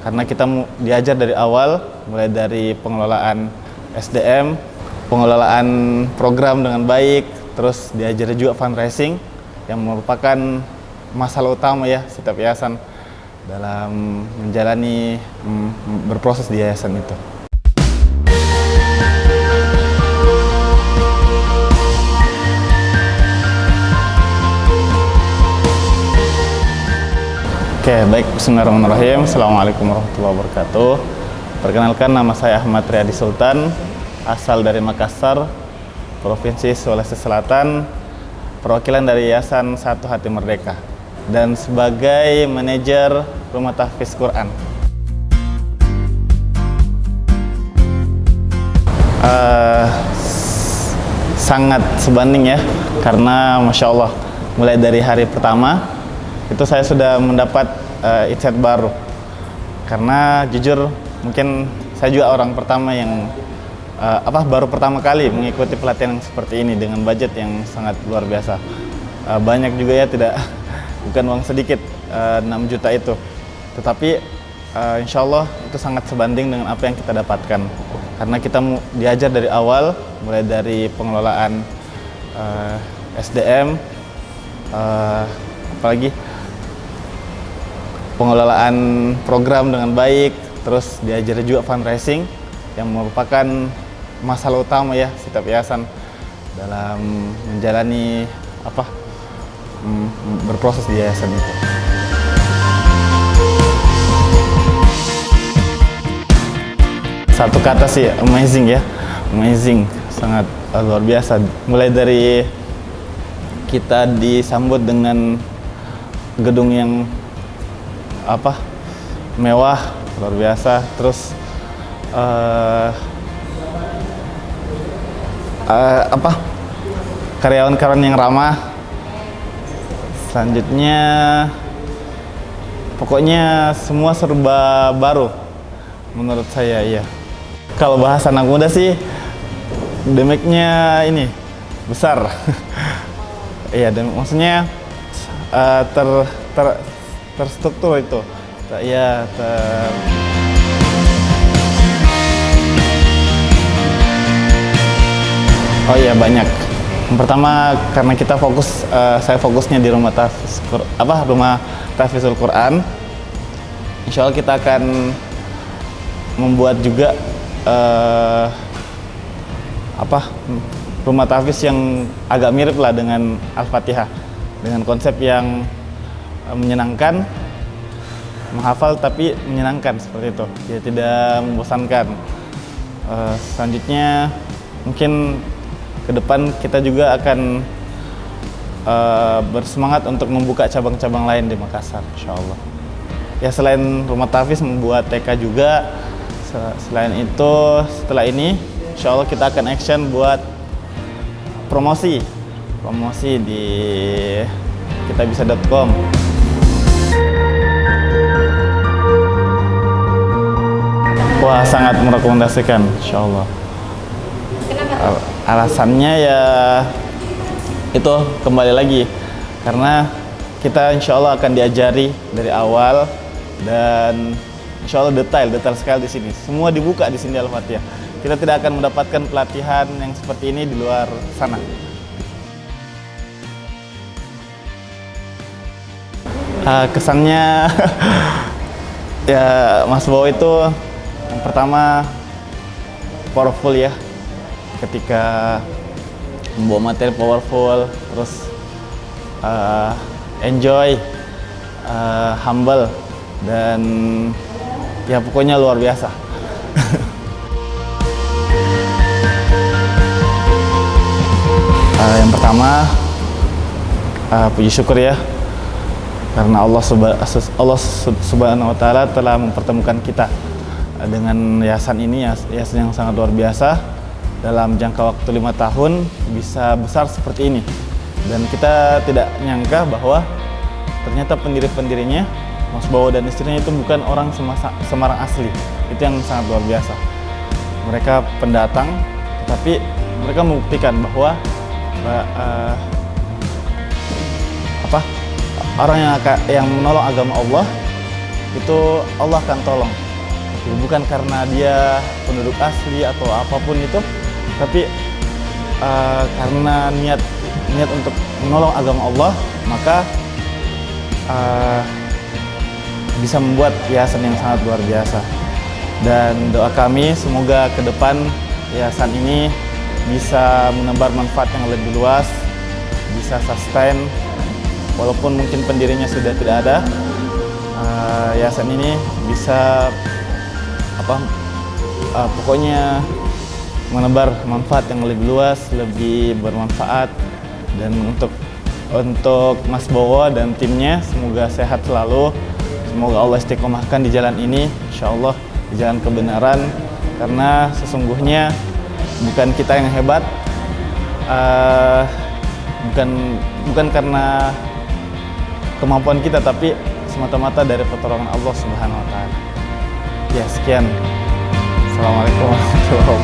karena kita diajar dari awal, mulai dari pengelolaan SDM, pengelolaan program dengan baik, terus diajar juga fundraising yang merupakan masalah utama ya setiap yayasan dalam menjalani berproses di yayasan itu. Oke, baik. Bismillahirrahmanirrahim. Assalamualaikum warahmatullahi wabarakatuh. Perkenalkan, nama saya Ahmad Riyadi Sultan, asal dari Makassar, Provinsi Sulawesi Selatan, perwakilan dari Yayasan Satu Hati Merdeka, dan sebagai manajer Rumah Tahfiz Quran. Sangat sebanding ya, karena Masya Allah, mulai dari hari pertama itu saya sudah mendapat insight baru, karena jujur mungkin saya juga orang pertama yang baru pertama kali mengikuti pelatihan yang seperti ini dengan budget yang sangat luar biasa. Banyak juga ya, bukan uang sedikit, 6 juta itu, tetapi insya Allah itu sangat sebanding dengan apa yang kita dapatkan, karena kita diajar dari awal, mulai dari pengelolaan SDM, apalagi pengelolaan program dengan baik, terus diajar juga fundraising yang merupakan masalah utama ya setiap yayasan dalam menjalani berproses di yayasan itu. Satu kata sih, amazing ya, amazing, sangat luar biasa. Mulai dari kita disambut dengan gedung yang mewah, luar biasa, terus karyawan-karyawan yang ramah. Selanjutnya pokoknya semua serba baru menurut saya ya. Kalau bahasa anak muda sih damage-nya ini besar. Iya, maksudnya terstruktur itu. Ya, Oh iya, banyak. Yang pertama, karena kita saya fokusnya di Rumah Tahfizul Quran. Insya Allah kita akan membuat juga rumah tahfiz yang agak mirip lah dengan Al-Fatihah, dengan konsep yang menyenangkan, menghafal tapi menyenangkan seperti itu, ya, tidak membosankan. Selanjutnya mungkin ke depan kita juga akan bersemangat untuk membuka cabang-cabang lain di Makassar, insya Allah. Ya, selain rumah tahfiz, membuat TK juga. Selain itu, setelah ini insya Allah kita akan action buat promosi di kitabisa.com. Wah, sangat merekomendasikan, insya Allah. Kenapa? Alasannya ya itu, kembali lagi, karena kita insya Allah akan diajari dari awal, dan insya Allah detail sekali di sini. Semua dibuka di sini Al-Fatihah. Kita tidak akan mendapatkan pelatihan yang seperti ini di luar sana. Kesannya ya, Mas Bowo itu yang pertama powerful ya, ketika membawa materi powerful, terus enjoy, humble, dan ya pokoknya luar biasa. Yang pertama, puji syukur ya, karena Allah Subhanahu wa Ta'ala telah mempertemukan kita dengan yayasan ini, yayasan yang sangat luar biasa. Dalam jangka waktu 5 tahun bisa besar seperti ini, dan kita tidak nyangka bahwa ternyata pendiri-pendirinya, Mas Bowo dan istrinya, itu bukan orang Semarang asli. Itu yang sangat luar biasa. Mereka pendatang, tetapi mereka membuktikan bahwa orang yang menolong agama Allah itu Allah akan tolong. Bukan karena dia penduduk asli atau apapun itu, tapi karena niat untuk menolong agama Allah, maka bisa membuat yayasan yang sangat luar biasa. Dan doa kami semoga ke depan yayasan ini bisa menebar manfaat yang lebih luas, bisa sustain walaupun mungkin pendirinya sudah tidak ada. Yayasan ini bisa pokoknya menebar manfaat yang lebih luas, lebih bermanfaat. Dan untuk Mas Bowo dan timnya semoga sehat selalu, semoga Allah istiqomahkan di jalan ini, insyaallah di jalan kebenaran, karena sesungguhnya bukan kita yang hebat, bukan karena kemampuan kita, tapi semata-mata dari pertolongan Allah Subhanahu wa Ta'ala. Ya, sekian. Assalamualaikum warahmatullahi wabarakatuh.